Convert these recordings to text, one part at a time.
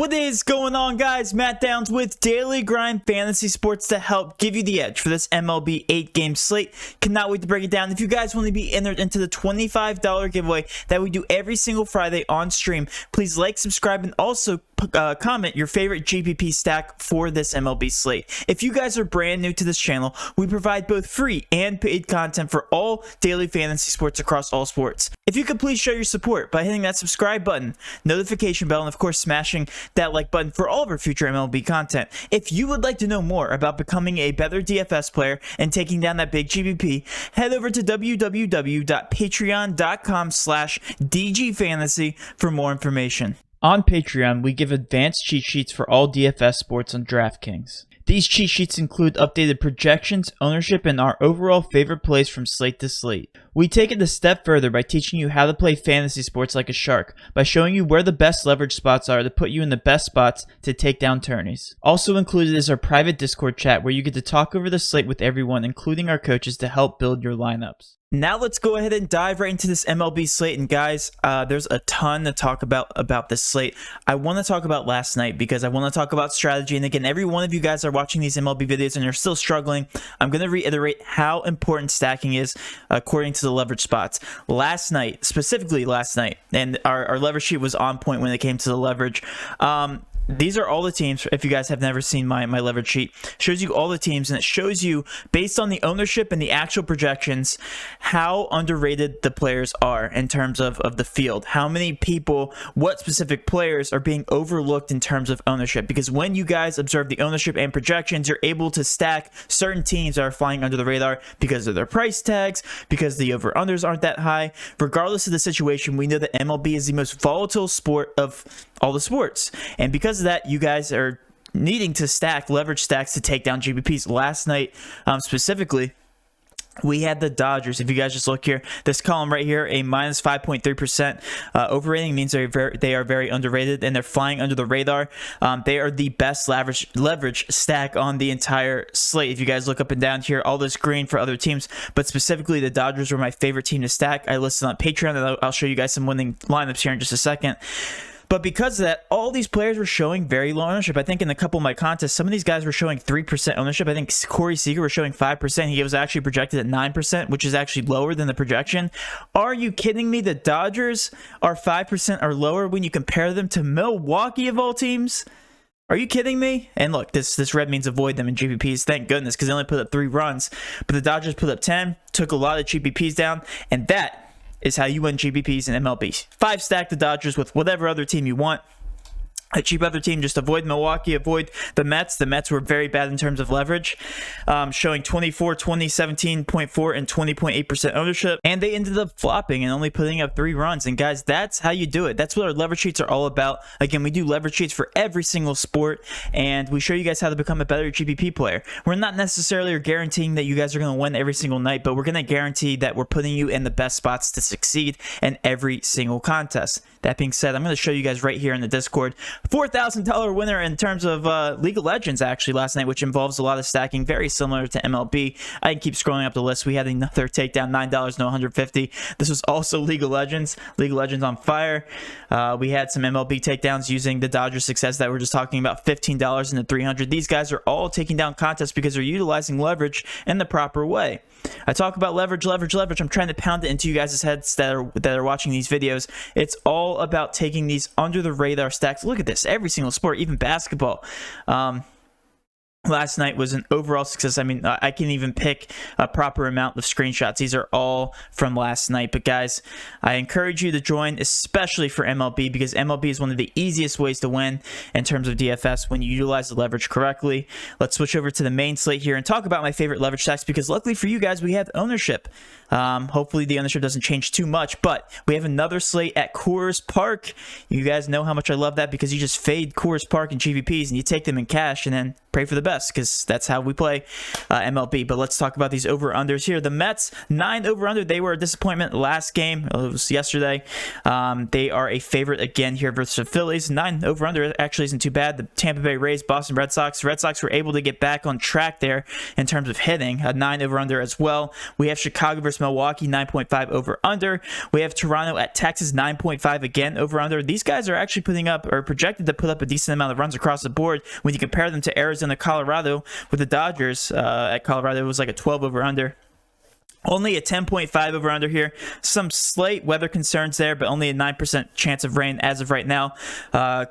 What is going on, guys? Matt Downs with Daily Grind Fantasy Sports to help give you the edge for this MLB 8-game slate. Cannot wait to break it down. If you guys want to be entered into the $25 giveaway that we do every single Friday on stream, please like, subscribe, and also comment your favorite GPP stack for this MLB slate. If you guys are brand new to this channel, we provide both free and paid content for all daily fantasy sports across all sports. If you could please show your support by hitting that subscribe button, notification bell, and of course smashing that like button for all of our future MLB content. If you would like to know more about becoming a better DFS player and taking down that big GPP, head over to www.patreon.com/dgfantasy for more information. On Patreon, we give advanced cheat sheets for all DFS sports on Draftkings. These cheat sheets include updated projections, ownership, and our overall favorite plays from slate to slate. We take it a step further by teaching you how to play fantasy sports like a shark, by showing you where the best leverage spots are to put you in the best spots to take down tourneys. Also included is our private Discord chat where you get to talk over the slate with everyone, including our coaches, to help build your lineups. Now let's go ahead and dive right into this MLB slate. And guys, there's a ton to talk about this slate. I want to talk about last night because I want to talk about strategy. And again, every one of you guys are watching these MLB videos and you're still struggling. I'm going to reiterate how important stacking is according to the leverage spots. Last night, specifically last night, and our leverage sheet was on point when it came to the leverage. These are all the teams. If you guys have never seen my leverage sheet, shows you all the teams, and it shows you based on the ownership and the actual projections how underrated the players are in terms of the field. How many people, what specific players are being overlooked in terms of ownership. Because when you guys observe the ownership and projections, you're able to stack certain teams that are flying under the radar because of their price tags, because the over-unders aren't that high. Regardless of the situation, we know that MLB is the most volatile sport of all the sports. And because of that, you guys are needing to stack leverage stacks to take down GPPs. Last night, specifically, we had the Dodgers. If you guys just look here, this column right here, a minus 5.3% overrating means they are very underrated and they're flying under the radar. They are the best leverage stack on the entire slate. If you guys look up and down here, all this green for other teams, but specifically the Dodgers were my favorite team to stack. I listed on Patreon, and I'll show you guys some winning lineups here in just a second. But because of that, all these players were showing very low ownership. I think in a couple of my contests, some of these guys were showing 3% ownership. I think Corey Seager was showing 5%. He was actually projected at 9%, which is actually lower than the projection. Are you kidding me? The Dodgers are 5% or lower when you compare them to Milwaukee of all teams? Are you kidding me? And look, this red means avoid them in GPPs. Thank goodness, because they only put up 3 runs. But the Dodgers put up 10, took a lot of GPPs down, and that is how you win GPPs in MLB. 5 stack the Dodgers with whatever other team you want. A cheap other team, just avoid Milwaukee, avoid the Mets. The Mets were very bad in terms of leverage, showing 24, 20, 17.4, and 20.8% ownership. And they ended up flopping and only putting up 3 runs. And guys, that's how you do it. That's what our leverage sheets are all about. Again, we do leverage sheets for every single sport, and we show you guys how to become a better GPP player. We're not necessarily guaranteeing that you guys are going to win every single night, but we're going to guarantee that we're putting you in the best spots to succeed in every single contest. That being said, I'm going to show you guys right here in the Discord. $4,000 winner in terms of League of Legends actually last night, which involves a lot of stacking, very similar to MLB. I can keep scrolling up the list. We had another takedown, $9, no 150. This was also League of Legends. League of Legends on fire. We had some MLB takedowns using the Dodgers success that we're just talking about, $15 into 300. These guys are all taking down contests because they're utilizing leverage in the proper way. I talk about leverage. I'm trying to pound it into you guys' heads that are watching these videos. It's all about taking these under the radar stacks. Look at this. Every single sport, even basketball. Last night was an overall success. I mean, I can even pick a proper amount of screenshots. These are all from last night. But guys, I encourage you to join, especially for MLB, because MLB is one of the easiest ways to win in terms of DFS when you utilize the leverage correctly. Let's switch over to the main slate here and talk about my favorite leverage stacks, because luckily for you guys, we have ownership. Hopefully the ownership doesn't change too much, but we have another slate at Coors Park. You guys know how much I love that, because you just fade Coors Park in GPPs and you take them in cash and then pray for the best. DFS, because that's how we play MLB. But let's talk about these over-unders here. The Mets, 9 over-under. They were a disappointment last game. It was yesterday. They are a favorite again here versus the Phillies. 9 over-under actually isn't too bad. The Tampa Bay Rays, Boston Red Sox. Red Sox were able to get back on track there in terms of hitting. A 9 over-under as well. We have Chicago versus Milwaukee, 9.5 over-under. We have Toronto at Texas, 9.5 again over-under. These guys are actually putting up, or projected to put up, a decent amount of runs across the board. When you compare them to Arizona, Colorado, with the Dodgers at Colorado, it was like a 12 over-under. Only a 10.5 over under here. Some slight weather concerns there, but only a 9% chance of rain as of right now,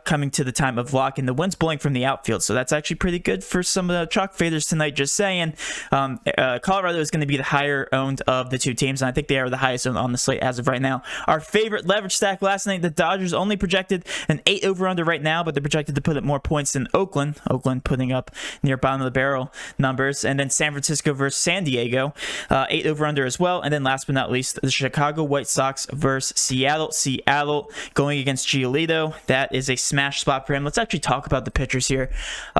coming to the time of lock. And the wind's blowing from the outfield, so that's actually pretty good for some of the chalk faders tonight, just saying. Colorado is going to be the higher owned of the two teams, and I think they are the highest owned on the slate as of right now. Our favorite leverage stack last night, the Dodgers only projected an 8 over under right now, but they're projected to put up more points than Oakland. Oakland putting up near bottom of the barrel numbers. And then San Francisco versus San Diego, 8 over under as well. And then last but not least, the Chicago White Sox versus Seattle. Seattle going against Giolito. That is a smash spot for him. Let's actually talk about the pitchers here.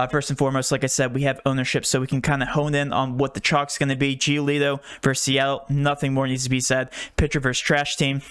First and foremost, like I said, we have ownership, so we can kind of hone in on what the chalk's going to be. Giolito versus Seattle. Nothing more needs to be said. Pitcher versus trash team.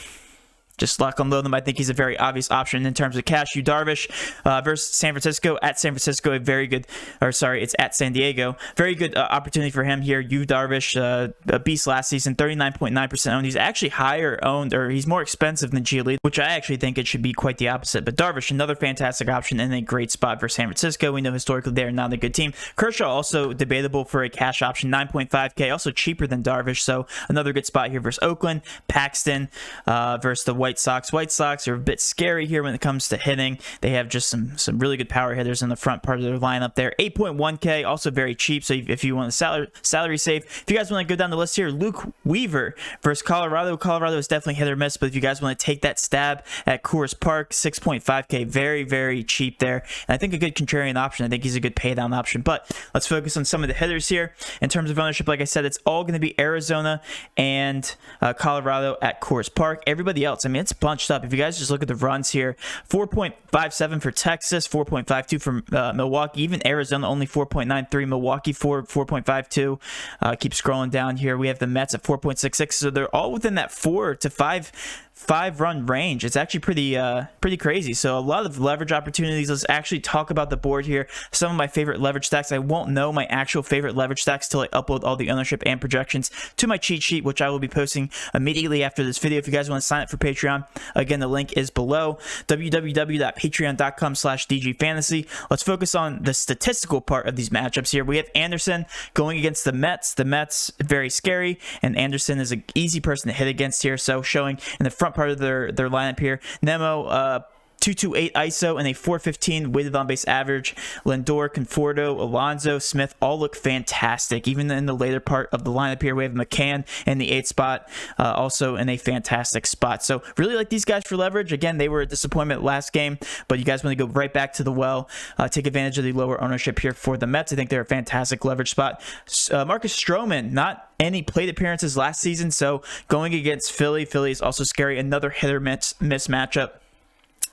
Just lock and load them. I think he's a very obvious option in terms of cash. Yu Darvish versus San Francisco. At San Francisco, a very good, or sorry, it's at San Diego. Very good opportunity for him here. Yu Darvish, a beast last season, 39.9% owned. He's actually higher owned, or he's more expensive than Giolito, which I actually think it should be quite the opposite. But Darvish, another fantastic option and a great spot for San Francisco. We know historically they're not a good team. Kershaw also debatable for a cash option, 9.5K, also cheaper than Darvish. So another good spot here versus Oakland. Paxton versus the White Sox. White Sox are a bit scary here when it comes to hitting. They have just some really good power hitters in the front part of their lineup there. 8.1K, also very cheap. So if you want a salary save, if you guys want to go down the list here, Luke Weaver versus Colorado. Colorado is definitely hit or miss, but if you guys want to take that stab at Coors Park, 6.5K, very, very cheap there. And I think a good contrarian option. I think he's a good pay down option. But let's focus on some of the hitters here. In terms of ownership, like I said, it's all going to be Arizona and Colorado at Coors Park. Everybody else, I mean, it's bunched up. If you guys just look at the runs here, 4.57 for Texas, 4.52 for Milwaukee, even Arizona only 4.93, Milwaukee 4.52. Keep scrolling down here. We have the Mets at 4.66, so they're all within that 4 to 5 run range. It's actually pretty crazy. So a lot of leverage opportunities. Let's actually talk about the board here. Some of my favorite leverage stacks. I won't know my actual favorite leverage stacks till I upload all the ownership and projections to my cheat sheet, which I will be posting immediately after this video. If you guys want to sign up for Patreon, again, the link is below, www.patreon.com/dgfantasy. Let's focus on the statistical part of these matchups here. We have Anderson going against the Mets. The Mets, very scary, and Anderson is an easy person to hit against here. So showing in the front part of their lineup here, Nemo, 228 ISO and a 415 weighted on base average. Lindor, Conforto, Alonso, Smith all look fantastic. Even in the later part of the lineup here, we have McCann in the 8th spot, also in a fantastic spot. So really like these guys for leverage. Again, they were a disappointment last game, but you guys want to go right back to the well, take advantage of the lower ownership here for the Mets. I think they're a fantastic leverage spot. Marcus Stroman, not any plate appearances last season, so going against Philly. Philly is also scary. Another hit or miss matchup.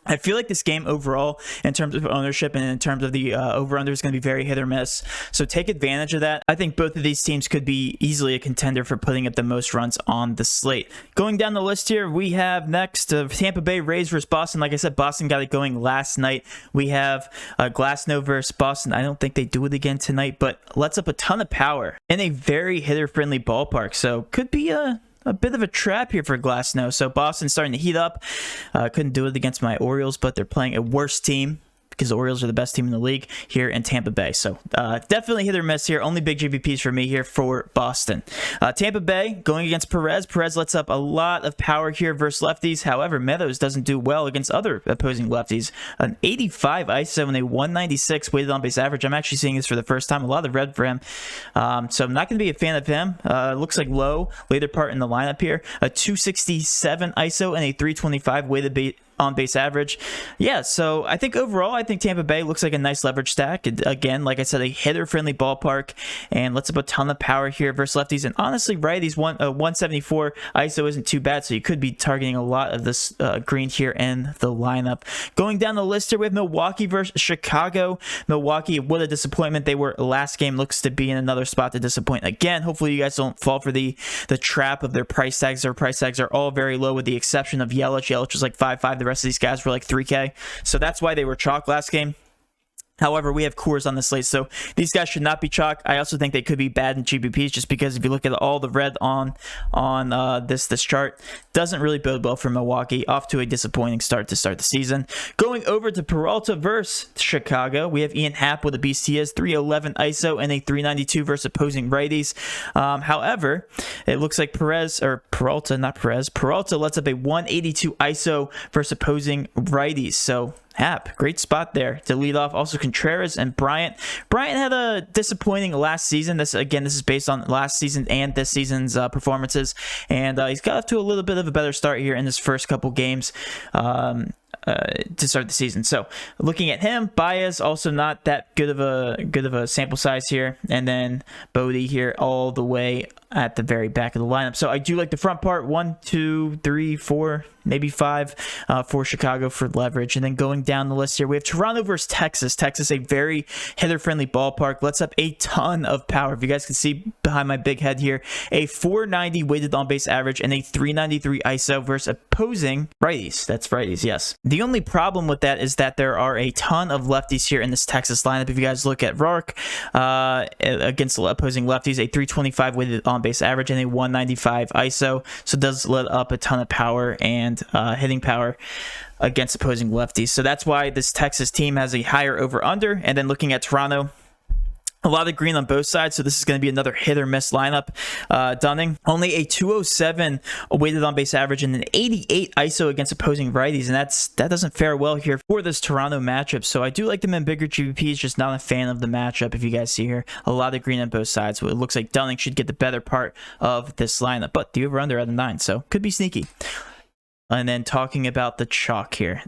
I feel like this game overall, in terms of ownership and in terms of the over-under, is going to be very hit or miss. So take advantage of that. I think both of these teams could be easily a contender for putting up the most runs on the slate. Going down the list here, we have next Tampa Bay Rays versus Boston. Like I said, Boston got it going last night. We have Glasnow versus Boston. I don't think they do it again tonight, but lets up a ton of power in a very hitter-friendly ballpark. So could be a bit of a trap here for Glasnow. So Boston's starting to heat up. Couldn't do it against my Orioles, but they're playing a worse team, because the Orioles are the best team in the league here in Tampa Bay. So definitely hit or miss here. Only big GPPs for me here for Boston. Tampa Bay going against Perez. Perez lets up a lot of power here versus lefties. However, Meadows doesn't do well against other opposing lefties. An 85 ISO and a 196 weighted on base average. I'm actually seeing this for the first time. A lot of red for him. So I'm not going to be a fan of him. Looks like low later part in the lineup here. A 267 ISO and a 325 on-base average. Yeah, so I think overall, I think Tampa Bay looks like a nice leverage stack. Again, like I said, a hitter-friendly ballpark, and lets up a ton of power here versus lefties. And honestly, righties, 174 ISO isn't too bad, so you could be targeting a lot of this green here in the lineup. Going down the list here, we have Milwaukee versus Chicago. Milwaukee, what a disappointment they were last game, looks to be in another spot to disappoint again. Hopefully, you guys don't fall for the trap of their price tags. Their price tags are all very low, with the exception of Yelich. Yelich was like 5.5. The rest of these guys were like 3K. So that's why they were chalk last game. However, we have Coors on the slate, so these guys should not be chalk. I also think they could be bad in GPPs, just because if you look at all the red on this chart, doesn't really bode well for Milwaukee. Off to a disappointing start to start the season. Going over to Peralta versus Chicago, we have Ian Happ with a beast. He has 311 ISO and a 392 versus opposing righties. However, it looks like Peralta lets up a 182 ISO versus opposing righties. So Happ, great spot there to lead off. Also Contreras and Bryant. Bryant had a disappointing last season. This is based on last season and this season's performances, and he's got off to a little bit of a better start here in his first couple games to start the season. So looking at him, Baez also not that good of a sample size here, and then Bodie here all the way at the very back of the lineup. So I do like the front part, 1, 2, 3, 4, maybe 5 for Chicago for leverage. And then going down the list here, we have Toronto versus Texas. Texas, a very hitter-friendly ballpark, lets up a ton of power. If you guys can see behind my big head here, a 490 weighted on-base average and a 393 ISO versus opposing righties. That's righties, yes. The only problem with that is that there are a ton of lefties here in this Texas lineup. If you guys look at Rourke against opposing lefties, a 325 weighted on-base average and a 195 ISO, so it does let up a ton of power and hitting power against opposing lefties. So that's why this Texas team has a higher over-under. And then looking at Toronto, a lot of green on both sides, so this is going to be another hit or miss lineup. Dunning, only a 207 weighted on base average and an 88 ISO against opposing righties, and that doesn't fare well here for this Toronto matchup. So I do like them in bigger GPPs, just not a fan of the matchup. If you guys see here, a lot of green on both sides, so it looks like Dunning should get the better part of this lineup, but the over-under at a 9, so could be sneaky. And then talking about the chalk here.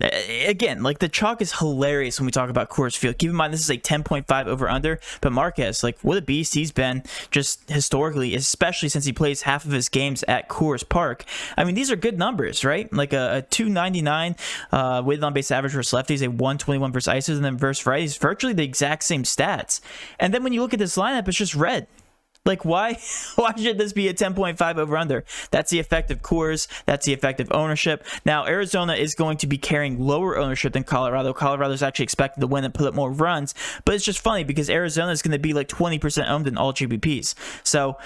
Again, like the chalk is hilarious when we talk about Coors Field. Keep in mind, this is a 10.5 over-under, but Marquez, like what a beast he's been just historically, especially since he plays half of his games at Coors Park. I mean, these are good numbers, right? Like a 299 weighted on-base average versus lefties, a 121 versus ISOs, and then versus righties, virtually the exact same stats. And then when you look at this lineup, it's just red. Like, why should this be a 10.5 over-under? That's the effect of Coors. That's the effect of ownership. Now, Arizona is going to be carrying lower ownership than Colorado. Colorado's actually expected to win and put up more runs. But it's just funny because Arizona is going to be like 20% owned in all GPPs. So,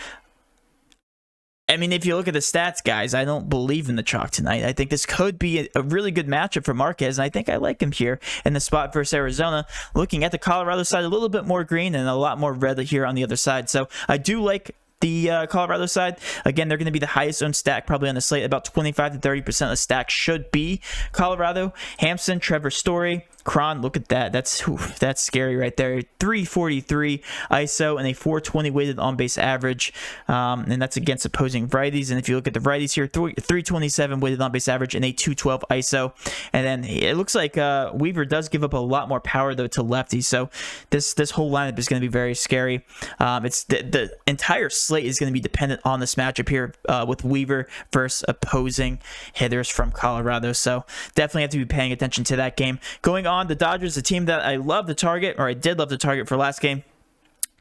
I mean, if you look at the stats, guys, I don't believe in the chalk tonight. I think this could be a really good matchup for Marquez, and I think I like him here in the spot versus Arizona. Looking at the Colorado side, a little bit more green and a lot more red here on the other side. So I do like the Colorado side. Again, they're going to be the highest owned stack probably on the slate. About 25 to 30% of the stack should be Colorado. Hampson, Trevor Story, Cron, look at that. That's scary right there. 343 ISO and a 420 weighted on base average, and that's against opposing righties. And if you look at the righties here, 327 weighted on base average and a 212 ISO. And then it looks like Weaver does give up a lot more power though to lefties. So this whole lineup is going to be very scary. It's the entire slate is going to be dependent on this matchup here with Weaver versus opposing hitters from Colorado. So definitely have to be paying attention to that game. Going on, the Dodgers, a team that I love to target, or I did love to target for last game.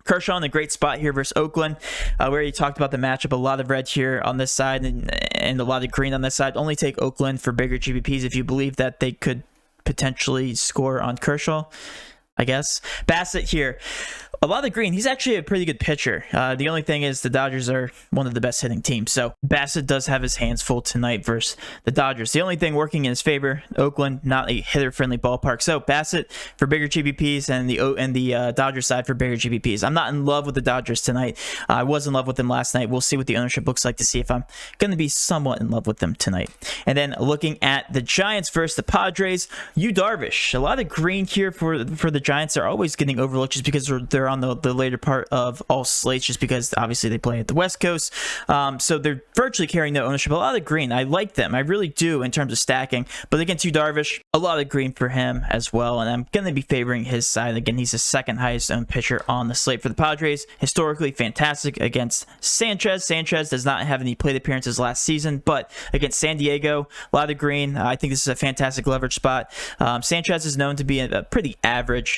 Kershaw in a great spot here versus Oakland. We already talked about the matchup. A lot of red here on this side and a lot of green on this side. Only take Oakland for bigger GPPs if you believe that they could potentially score on Kershaw, I guess. Bassett here. A lot of green. He's actually a pretty good pitcher. The only thing is the Dodgers are one of the best hitting teams. So Bassett does have his hands full tonight versus the Dodgers. The only thing working in his favor, Oakland, not a hitter-friendly ballpark. So Bassett for bigger GPPs and the Dodgers side for bigger GPPs. I'm not in love with the Dodgers tonight. I was in love with them last night. We'll see what the ownership looks like to see if I'm going to be somewhat in love with them tonight. And then looking at the Giants versus the Padres, Yu Darvish. A lot of green here for the Giants are always getting overlooked just because they're on the later part of all slates, just because obviously they play at the West Coast. So they're virtually carrying no ownership. A lot of green. I like them. I really do in terms of stacking. But against Yu Darvish, a lot of green for him as well. And I'm going to be favoring his side. Again, he's the second highest owned pitcher on the slate for the Padres. Historically fantastic against Sanchez. Sanchez does not have any plate appearances last season, but against San Diego, a lot of green. I think this is a fantastic leverage spot. Sanchez is known to be a pretty average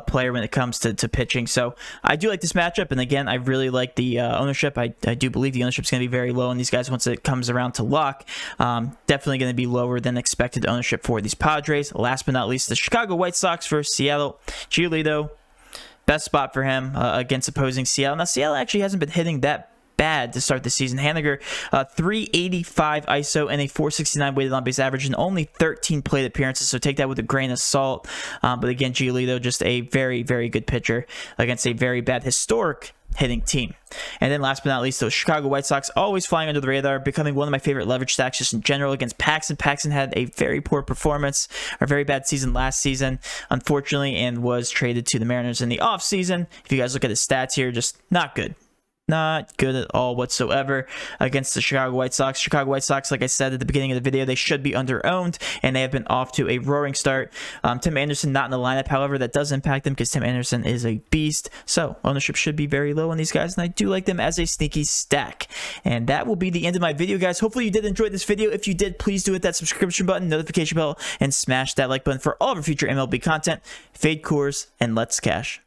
player when it comes to pitching. So I do like this matchup. And again, I really like the ownership. I do believe the ownership is going to be very low in these guys once it comes around to lock. Definitely going to be lower than expected ownership for these Padres. Last but not least, the Chicago White Sox versus Seattle. Giolito, best spot for him against opposing Seattle. Now, Seattle actually hasn't been hitting that bad to start the season. Haniger, 385 ISO and a 469 weighted on base average and only 13 plate appearances, so take that with a grain of salt. But again, Giolito, just a very, very good pitcher against a very bad historic hitting team. And then last but not least, those Chicago White Sox, always flying under the radar, becoming one of my favorite leverage stacks just in general against Paxton. Paxton had a very poor performance, or very bad season last season, unfortunately, and was traded to the Mariners in the offseason. If you guys look at his stats here, just not good. Not good at all whatsoever against the Chicago White Sox. Chicago White Sox, like I said at the beginning of the video, they should be under-owned, and they have been off to a roaring start. Tim Anderson not in the lineup, however, that does impact them because Tim Anderson is a beast. So ownership should be very low on these guys, and I do like them as a sneaky stack. And that will be the end of my video, guys. Hopefully you did enjoy this video. If you did, please do hit that subscription button, notification bell, and smash that like button for all of our future MLB content. Fade Coors, and let's cash.